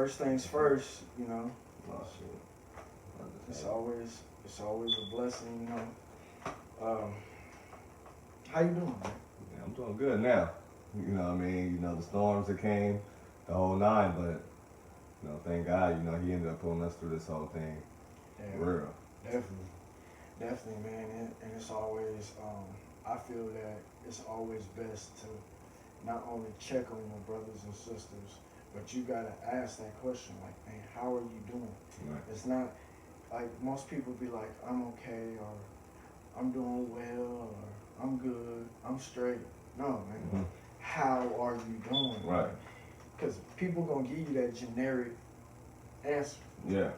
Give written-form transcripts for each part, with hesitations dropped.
first things first, you know. Oh shit. It's always a blessing, you know. How you doing, man? Yeah, I'm doing good now. You know what I mean? You know, the storms that came, the whole nine, but you know, thank God, you know, he ended up pulling us through this whole thing. Yeah, For real. definitely, man. And it's always, I feel that it's always best to not only check on your brothers and sisters, but you gotta ask that question, like, man, how are you doing? Right. It's not like most people be like, I'm okay, or I'm doing well, or I'm good, I'm straight. No, man. Mm-hmm. How are you doing? Right. Because people gonna give you that generic answer. Yeah.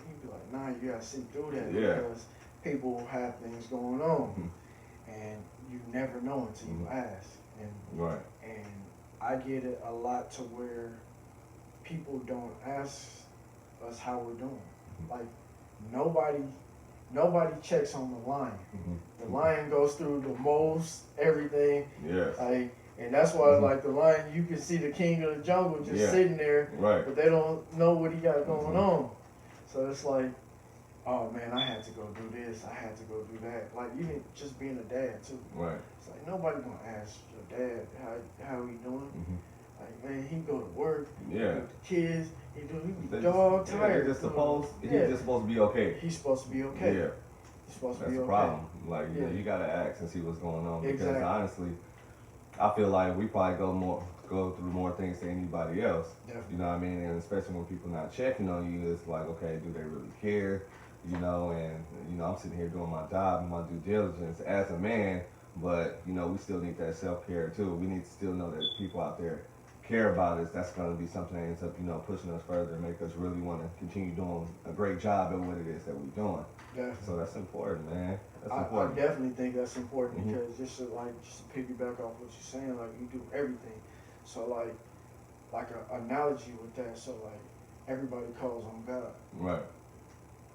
You be like, nah, you gotta see through that Yeah. because people have things going on, Mm-hmm. and you never know until you Mm-hmm. ask. And Right. and I get it a lot to where people don't ask us how we're doing. Mm-hmm. Like nobody checks on the lion. Mm-hmm. The lion goes through the most everything. Yes. Like, and that's why, like, the lion, you can see the king of the jungle just sitting there, Right. but they don't know what he got going Mm-hmm. on. So it's like, oh man, I had to go do this, I had to go do that. Like, even just being a dad too. Right. It's like nobody gonna ask your dad how he doing. Mm-hmm. Like, man, he go to work, Yeah. with the kids, he They be dog just, tired. He's just supposed to be okay. He's supposed to be okay. Yeah. He's supposed to That's be the okay. problem. Like, you Yeah. know, you gotta ask and see what's going on. Because Exactly. honestly, I feel like we probably go through more things than anybody else. Definitely. You know what I mean? And especially when people not checking on you, it's like, okay, do they really care? You know, and you know, I'm sitting here doing my job and my due diligence as a man, but you know, we still need that self-care too. We need to still know that people out there care about us. That's going to be something that ends up, you know, pushing us further and make us really want to continue doing a great job at what it is that we're doing. Definitely. So that's important, man. That's I important. definitely think that's important Mhm. because just to piggyback off what you're saying, like you do everything. So like an analogy with that. So like everybody calls on God. Right.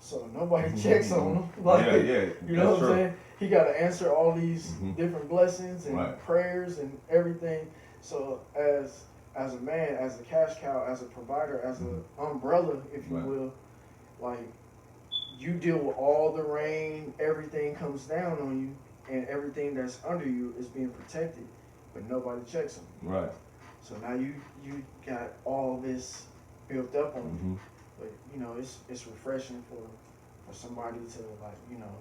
So nobody checks on him. Like, yeah. you know what I'm saying? He got to answer all these Mhm. different blessings and Right. prayers and everything. So as a man, as a cash cow, as a provider, as an umbrella, if you Right. will, like you deal with all the rain, everything comes down on you, and everything that's under you is being protected, but nobody checks them. Right. So now you got all this built up on you. Mm-hmm. But you know, it's refreshing for somebody to, like, you know,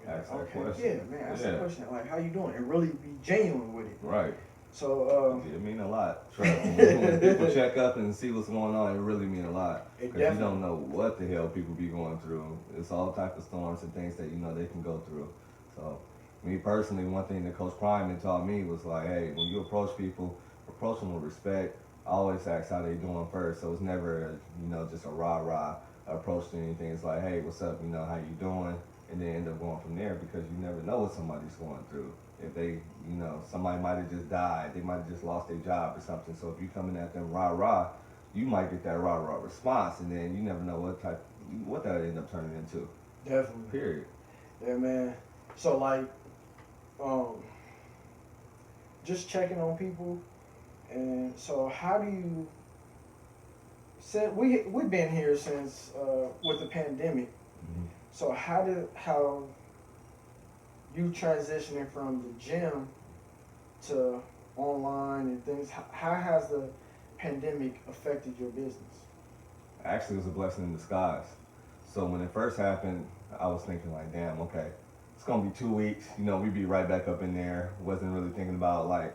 Ask that okay, question. yeah, man, ask Yeah. that question, like, how you doing, and really be genuine with it. Right. So It mean a lot. Trust me. When people check up and see what's going on, it really mean a lot. It Because you definitely- don't know what the hell people be going through. It's all type of storms and things that, you know, they can go through. So, me personally, one thing that Coach Prime taught me was like, hey, when you approach people, approach them with respect. I always ask how they doing first. So it's never, you know, just a rah-rah approach to anything. It's like, hey, what's up? You know, how you doing? And then end up going from there because you never know what somebody's going through. If they, you know, somebody might have just died, they might have just lost their job or something. So if you coming at them rah-rah, you might get that rah-rah response, and then you never know what that end up turning into. definitely, Period. yeah, man. So like, just checking on people, and so how do you? Since we've been here since with the pandemic. Mm-hmm. So how you transitioning from the gym to online and things? How has the pandemic affected your business? Actually, it was a blessing in disguise. So when it first happened, I was thinking like, damn, okay, it's gonna be 2 weeks. You know, we'd be right back up in there. Wasn't really thinking about like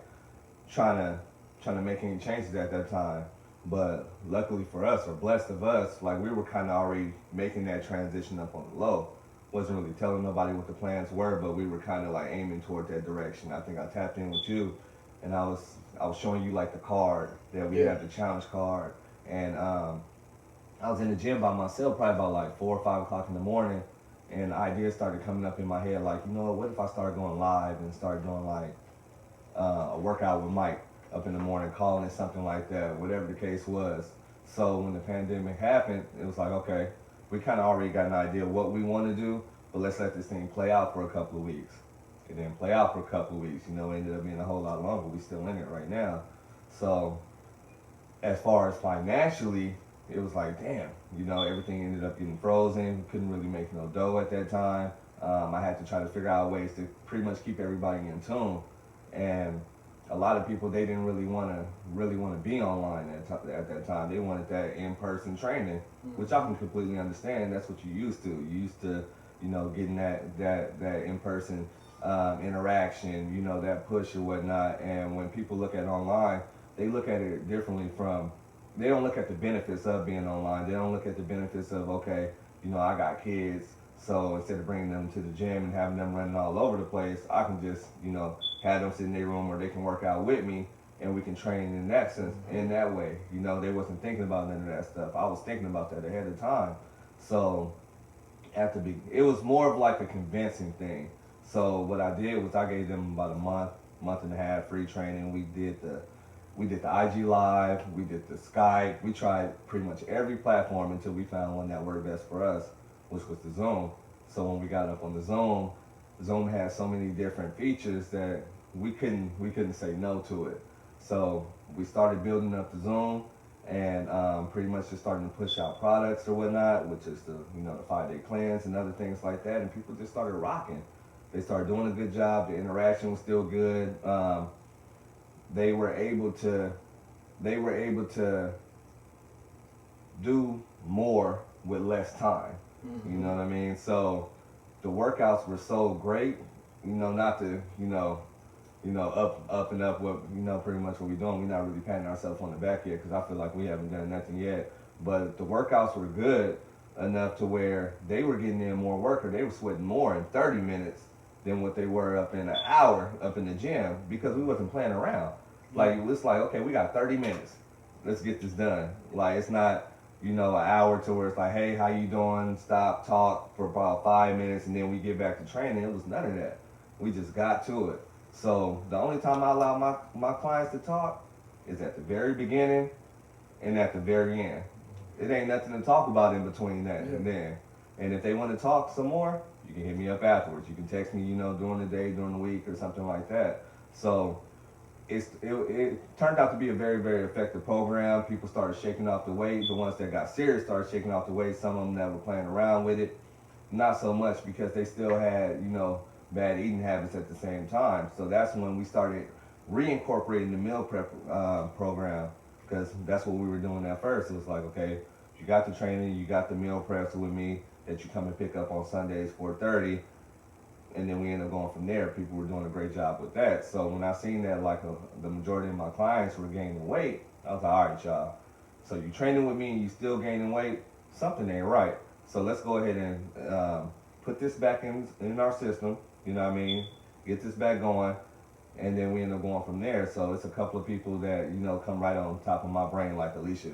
trying to make any changes at that time. But luckily for us, or blessed of us, like we were kind of already making that transition up on the low. Wasn't really telling nobody what the plans were, but we were kind of like aiming toward that direction. I think I tapped in with you, and I was showing you like the card that we had, the challenge card, and I was in the gym by myself, probably about like 4 or 5 o'clock in the morning, and ideas started coming up in my head, like, you know, what if I started going live and started doing like a workout with Mike up in the morning, calling it something like that, whatever the case was. So when the pandemic happened, it was like, okay, we kind of already got an idea of what we want to do, but let's let this thing play out for a couple of weeks. It didn't play out for a couple of weeks, you know, it ended up being a whole lot longer. We still in it right now. So as far as financially, it was like, damn, everything ended up getting frozen. Couldn't really make no dough at that time. I had to try to figure out ways to pretty much keep everybody in tune. And a lot of people, they didn't really want to be online at that time. They wanted that in-person training, which I can completely understand. That's what you used to. You used to, getting that in-person interaction, that push or whatnot. And when people look at online, they look at it differently they don't look at the benefits of being online. They don't look at the benefits of, okay, I got kids, so instead of bringing them to the gym and having them running all over the place, I can just, have them sit in their room where they can work out with me and we can train in that sense, in that way. They wasn't thinking about none of that stuff. I was thinking about that ahead of time. So it was more of like a convincing thing. So what I did was I gave them about a month and a half free training. We did the IG Live, we did the Skype, we tried pretty much every platform until we found one that worked best for us, which was the Zoom. So when we got up on the Zoom had so many different features that we couldn't say no to it. So we started building up the Zoom and pretty much just starting to push out products or whatnot, which is the 5-day cleanse and other things like that, and people just started rocking. They started doing a good job. The interaction was still good. They were able to do more with less time. You know what I mean? So the workouts were so great, not to, up and up what, pretty much what we're doing. We're not really patting ourselves on the back yet because I feel like we haven't done nothing yet. But the workouts were good enough to where they were getting in more work, or they were sweating more in 30 minutes than what they were up in an hour up in the gym, because we wasn't playing around. Like, it's like, okay, we got 30 minutes. Let's get this done. Like, it's not, an hour to where it's like, hey, how you doing? Stop, talk for about 5 minutes, and then we get back to training. It was none of that. We just got to it. So the only time I allow my clients to talk is at the very beginning and at the very end. It ain't nothing to talk about in between that and then. And if they want to talk some more, you can hit me up afterwards. You can text me, during the day, during the week, or something like that. So it turned out to be a very, very effective program. People started shaking off the weight. The ones that got serious started shaking off the weight. Some of them that were playing around with it, not so much, because they still had, bad eating habits at the same time. So that's when we started reincorporating the meal prep program, because that's what we were doing at first. It was like, okay, you got the training, you got the meal preps with me that you come and pick up on Sundays, 4:30. And then we ended up going from there. People were doing a great job with that. So when I seen that the majority of my clients were gaining weight, I was like, all right, y'all. So you training with me and you still gaining weight, something ain't right. So let's go ahead and put this back in our system, get this back going. And then we end up going from there. So it's a couple of people that, come right on top of my brain, like Alicia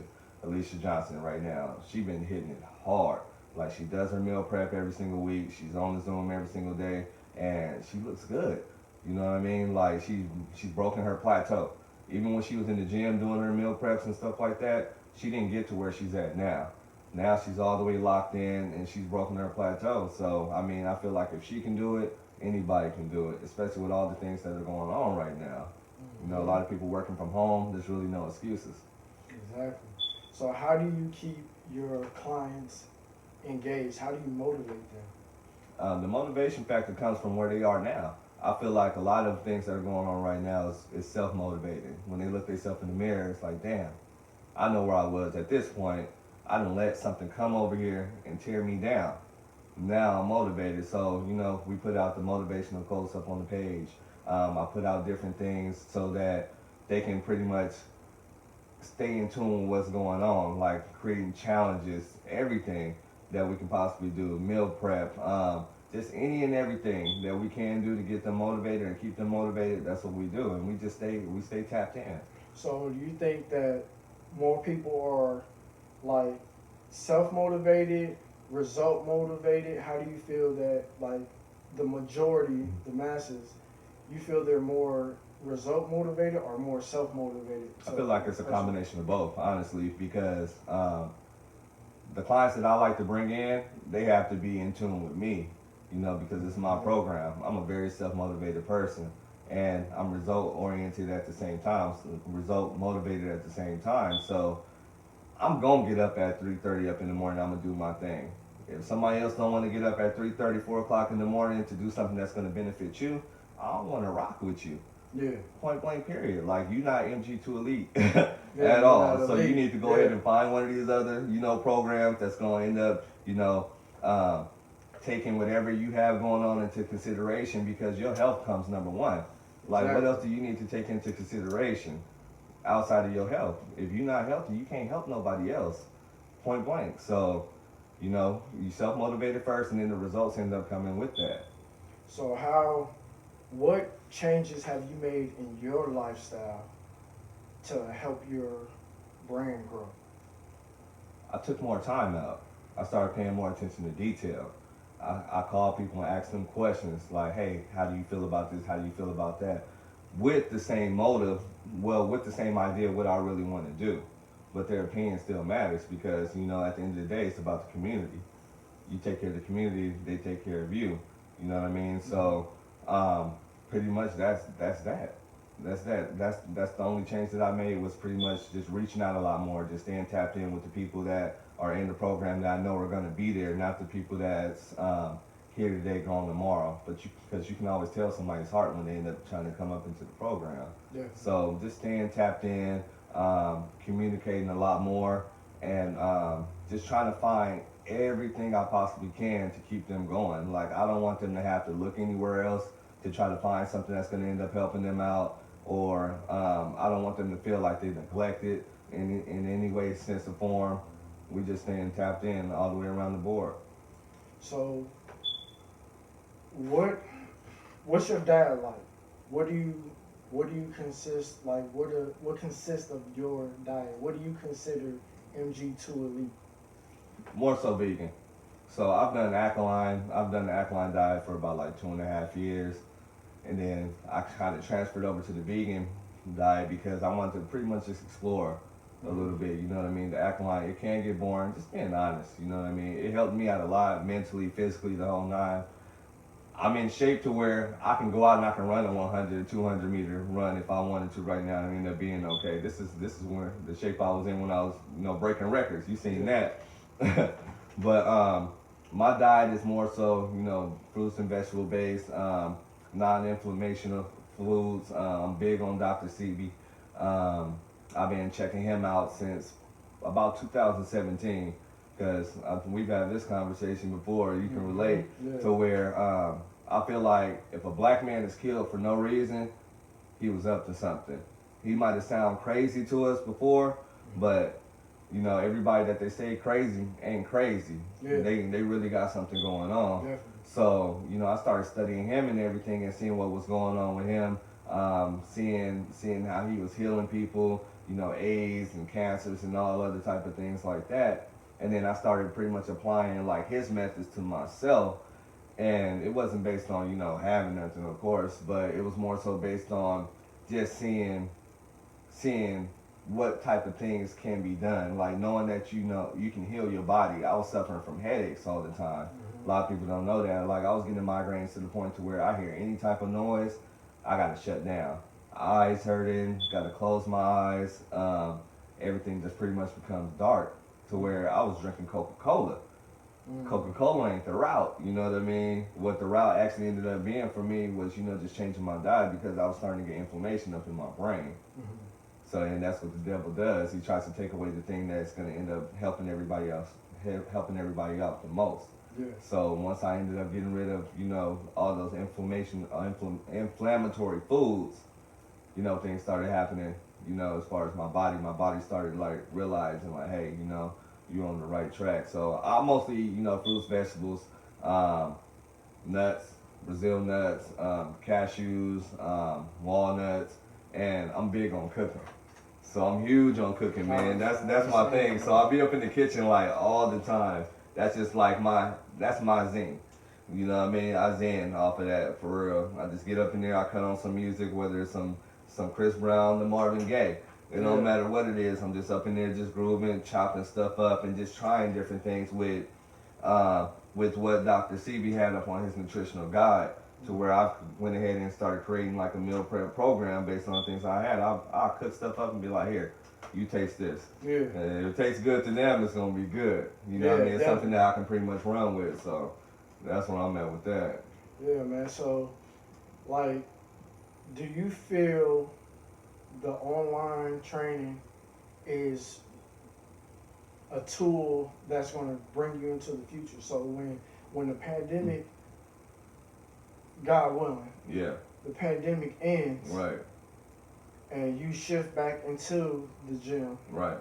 Johnson right now. She been hitting it hard. Like, she does her meal prep every single week. She's on the Zoom every single day, and she looks good. You know what I mean? Like, she's broken her plateau. Even when she was in the gym doing her meal preps and stuff like that, she didn't get to where she's at now. Now she's all the way locked in, and she's broken her plateau. So, I feel like if she can do it, anybody can do it, especially with all the things that are going on right now. A lot of people working from home. There's really no excuses. Exactly. So how do you keep your clients engaged? How do you motivate them? The motivation factor comes from where they are now. I feel like a lot of things that are going on right now is self-motivated. When they look themselves in the mirror, it's like, damn, I know where I was at this point. I done let something come over here and tear me down. Now I'm motivated. So, we put out the motivational quotes up on the page. I put out different things so that they can pretty much stay in tune with what's going on, like creating challenges, everything that we can possibly do, meal prep, just any and everything that we can do to get them motivated and keep them motivated. That's what we do, and we stay tapped in. So do you think that more people are like self-motivated, result motivated? How do you feel that, like, the majority, the masses, you feel they're more result motivated or more self-motivated? I feel like it's a combination of both, honestly, because the clients that I like to bring in, they have to be in tune with me, because it's my program. I'm a very self-motivated person, and I'm result-oriented at the same time, result-motivated at the same time. So I'm gonna get up at 3:30 up in the morning. I'm gonna do my thing. If somebody else don't want to get up at 3:30, 4 o'clock in the morning to do something that's gonna benefit you, I don't want to rock with you. Yeah. Point blank, period. Like, you're not MG2 elite Yeah, at all. So elite. you need to go ahead and find one of these other, programs that's gonna end up, um, taking whatever you have going on into consideration, because your health comes number one. Like, Exactly. what else do you need to take into consideration outside of your health? If you're not healthy, you can't help nobody else. Point blank. So, you self-motivated first, and then the results end up coming with that. So what changes have you made in your lifestyle to help your brand grow? I took more time out. I started paying more attention to detail. I called people and asked them questions like, hey, how do you feel about this? How do you feel about that? With the same motive, with the same idea of what I really want to do. But their opinion still matters, because, at the end of the day, it's about the community. You take care of the community, they take care of you. You know what I mean? So, pretty much that's that. That's the only change that I made, was pretty much just reaching out a lot more, just staying tapped in with the people that are in the program that I know are going to be there, not the people that's here today, gone tomorrow. But because you can always tell somebody's heart when they end up trying to come up into the program. Yeah. So just staying tapped in, communicating a lot more, and just trying to find everything I possibly can to keep them going. Like, I don't want them to have to look anywhere else to try to find something that's going to end up helping them out, or I don't want them to feel like they're neglected in any way, sense, or form. We just staying tapped in all the way around the board. So what's your diet like? What do you consist, like, what consists of your diet? What do you consider MG2 elite? More so vegan. So I've done the alkaline diet for about like 2.5 years. And then I kind of transferred over to the vegan diet because I wanted to pretty much just explore a little bit, you know what I mean? The alkaline, it can get boring, just being honest, you know what I mean? It helped me out a lot, mentally, physically, the whole nine. I'm in shape to where I can go out and I can run a 100, 200 meter run if I wanted to right now, and end up being okay. This is where the shape I was in when I was, breaking records. You seen that. But my diet is more so, fruits and vegetable based, non-inflammational foods. I'm big on Dr. Sebi. I've been checking him out since about 2017, because we've had this conversation before. You can relate to where I feel like if a black man is killed for no reason, he was up to something. He might have sounded crazy to us before, but everybody that they say crazy ain't crazy. Yeah. They really got something going on. Definitely. So, I started studying him and everything, and seeing what was going on with him, seeing how he was healing people, AIDS and cancers and all other type of things like that. And then I started pretty much applying like his methods to myself. And it wasn't based on, having nothing, of course, but it was more so based on just seeing what type of things can be done. Like, knowing that you can heal your body. I was suffering from headaches all the time. A lot of people don't know that. Like, I was getting migraines to the point to where I hear any type of noise, I gotta shut down. Eyes hurting, gotta close my eyes. Everything just pretty much becomes dark, to where I was drinking Coca-Cola. Coca-Cola ain't the route, you know what I mean? What the route actually ended up being for me was, just changing my diet, because I was starting to get inflammation up in my brain. So, and that's what the devil does. He tries to take away the thing that's going to end up helping everybody else, helping everybody out the most. Yeah. So once I ended up getting rid of, all those inflammatory foods, things started happening, as far as my body started like realizing like, hey, you're on the right track. So I mostly eat, fruits, vegetables, nuts, Brazil nuts, cashews, walnuts, and I'm big on cooking. So I'm huge on cooking, man. That's my thing. So I'll be up in the kitchen like all the time. That's just like that's my zen. You know what I mean? I zen off of that, for real. I just get up in there, I cut on some music, whether it's some Chris Brown, the Marvin Gaye. It don't matter what it is. I'm just up in there just grooving, chopping stuff up, and just trying different things with what Dr. Sebi had up on his nutritional guide, to where I went ahead and started creating like a meal prep program based on things I had. I'll cook stuff up and be like, here, you taste this. Yeah. And if it tastes good to them, it's gonna be good. You know what I mean? It's something that I can pretty much run with. So that's where I'm at with that. Yeah, man. So, like, do you feel the online training is a tool that's going to bring you into the future? So when the pandemic, God willing, Yeah. the pandemic ends, Right. and you shift back into the gym, Right.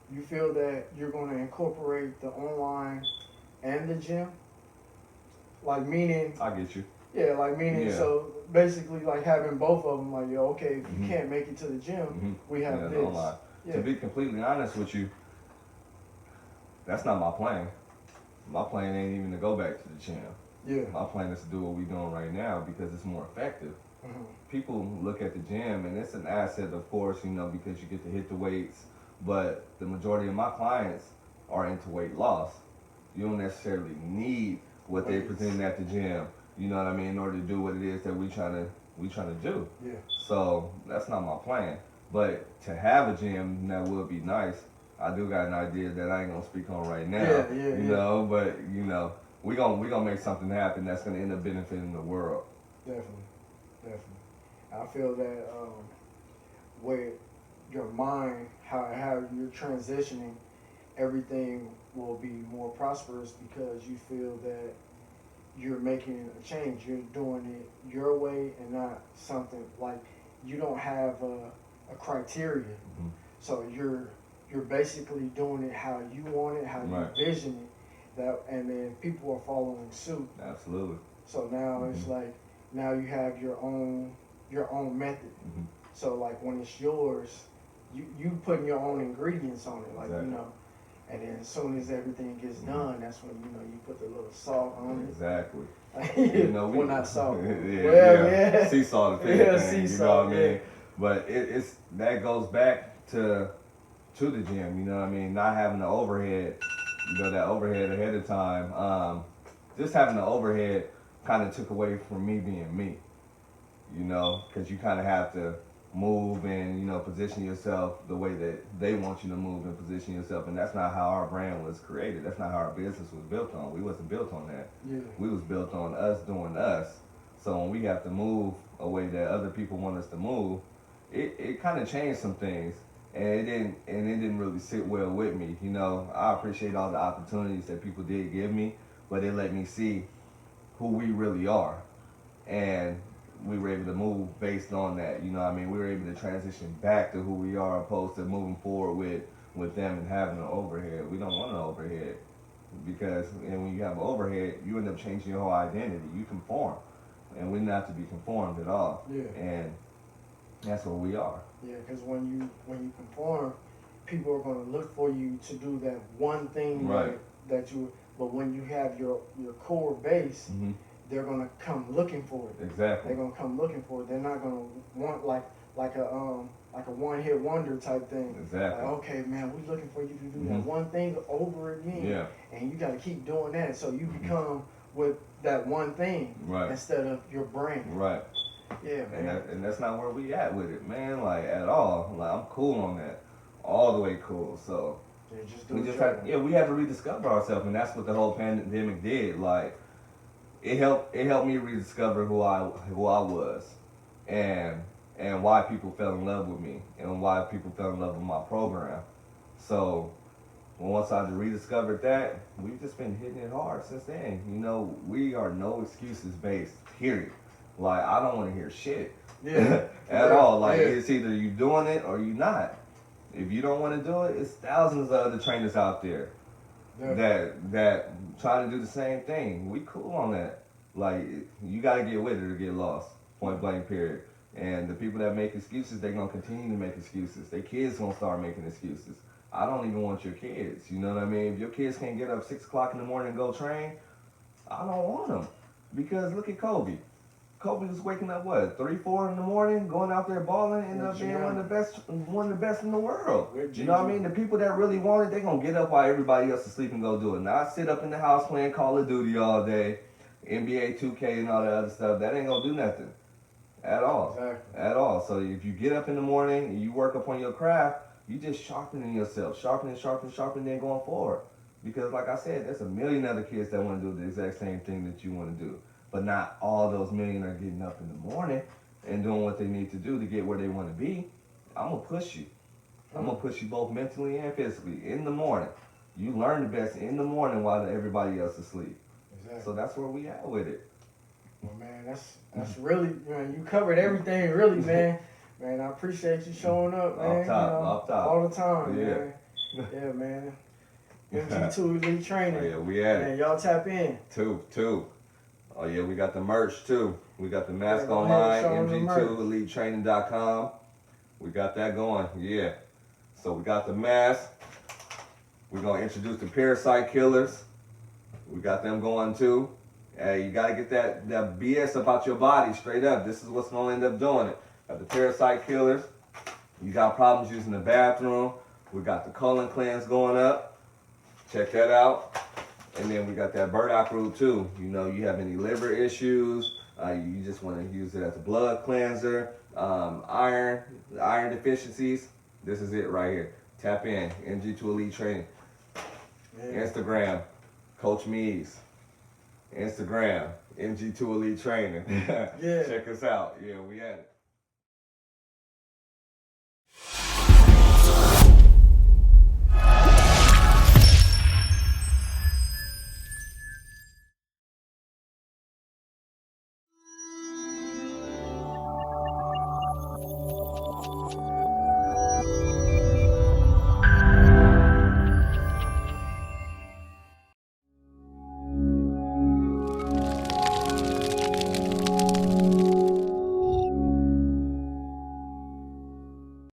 you feel that you're going to incorporate the online and the gym? Like, meaning, I get you. yeah, like meaning, Yeah. so basically like having both of them, like, yo, okay, if you Mhm. can't make it to the gym, Mhm. we have Yeah, this. online. Yeah. To be completely honest with you, that's not my plan. My plan ain't even to go back to the gym. Yeah. My plan is to do what we're doing right now because it's more effective. Mm-hmm. People look at the gym and it's an asset, of course, you know, because you get to hit the weights, but the majority of my clients are into weight loss. You don't necessarily need what they present at the gym, you know what I mean, in order to do what it is that we trying to do. Yeah. So that's not my plan. But to have a gym, that would be nice. I do got an idea that I ain't gonna speak on right now. You know, but you know, we gonna make something happen that's gonna end up benefiting the world. Definitely. I feel that with your mind, how you're transitioning, everything will be more prosperous because you feel that you're making a change. You're doing it your way and not something like you don't have a criteria. Mm-hmm. So you're basically doing it how you want it, how you vision it. That, and then people are following suit. Absolutely. So now it's like now you have your own method. Mm-hmm. So like when it's yours, you putting your own ingredients on it, like exactly. you know. And then as soon as everything gets done, that's when you know you put the little salt on it. Exactly. You know, well, not salt. yeah. Sea salt, thing, sea you salt, know what I mean? But it's that goes back to the gym, you know what I mean? Not having the overhead, you know, that overhead ahead of time. Just having the overhead kind of took away from me being me, you know, because you kind of have to move and, you know, position yourself the way that they want you to move and position yourself. And that's not how our brand was created. That's not how our business was built on. We wasn't built on that. Yeah. We was built on us doing us. So when we have to move a way that other people want us to move, it kind of changed some things. And it didn't really sit well with me. You know, I appreciate all the opportunities that people did give me, but it let me see who we really are. And we were able to move based on that. You know what I mean? We were able to transition back to who we are opposed to moving forward with them and having an overhead. We don't want an overhead because when you have an overhead, you end up changing your whole identity. You conform. And we're not to be conformed at all. Yeah. And that's what we are. Yeah, because when you conform, people are going to look for you to do that one thing that you. But when you have your core base, they're going to come looking for it. Exactly. They're going to come looking for it. They're not going to want like a one-hit wonder type thing. Exactly. Like, okay, man, we're looking for you to do that one thing over again. Yeah. And you got to keep doing that so you become with that one thing instead of your brand. Right. Yeah, man. And that's not where we at with it, man. Like at all. Like I'm cool on that, all the way cool. So we had to rediscover ourselves, and that's what the whole pandemic did. Like it helped me rediscover who I was, and why people fell in love with me, and why people fell in love with my program. So once I rediscovered that, we've just been hitting it hard since then. You know, we are no excuses based. Period. Like, I don't want to hear shit at all. Like, it's either you doing it or you not. If you don't want to do it, it's thousands of other trainers out there that try to do the same thing. We cool on that. Like, you got to get with it or get lost. Point blank, period. And the people that make excuses, they're going to continue to make excuses. Their kids going to start making excuses. I don't even want your kids. You know what I mean? If your kids can't get up 6 o'clock in the morning and go train, I don't want them. Because look at Kobe. Kobe was waking up 3, 4 in the morning, going out there balling, ended up being one of the best in the world. You know what I mean? The people that really want it, they gonna get up while everybody else is sleeping and go do it. Now I sit up in the house playing Call of Duty all day, NBA 2K and all that other stuff. That ain't gonna do nothing at all. Exactly. At all. So if you get up in the morning and you work up on your craft, You just sharpening yourself, sharpening, then going forward. Because like I said, there's a million other kids that want to do the exact same thing that you want to do. But not all those million are getting up in the morning and doing what they need to do to get where they want to be. I'm going to push you. I'm going to push you both mentally and physically in the morning. You learn the best in the morning while everybody else is asleep. Exactly. So that's where we at with it. Well, man, that's really, man, you covered everything, really, man. Man, I appreciate you showing up, man. Off top. All the time, Yeah. man. Yeah, man. MG2 Elite Training. Oh, yeah, we at it. Man, y'all tap in. Two. Oh, yeah, we got the merch, too. We got the mask Yeah, online, MG2 MG2EliteTraining.com. We got that going, yeah. So we got the mask. We're going to introduce the parasite killers. We got them going, too. Hey, you got to get that BS about your body straight up. This is what's going to end up doing it. Got the parasite killers. You got problems using the bathroom. We got the colon cleanse going up. Check that out. And then we got that burdock root too. You know, you have any liver issues, you just want to use it as a blood cleanser, iron deficiencies. This is it right here. Tap in, MG2 Elite Training. Yeah. Instagram, Coach Meez. Instagram, MG2 Elite Training. Yeah. Check us out. Yeah, we at it.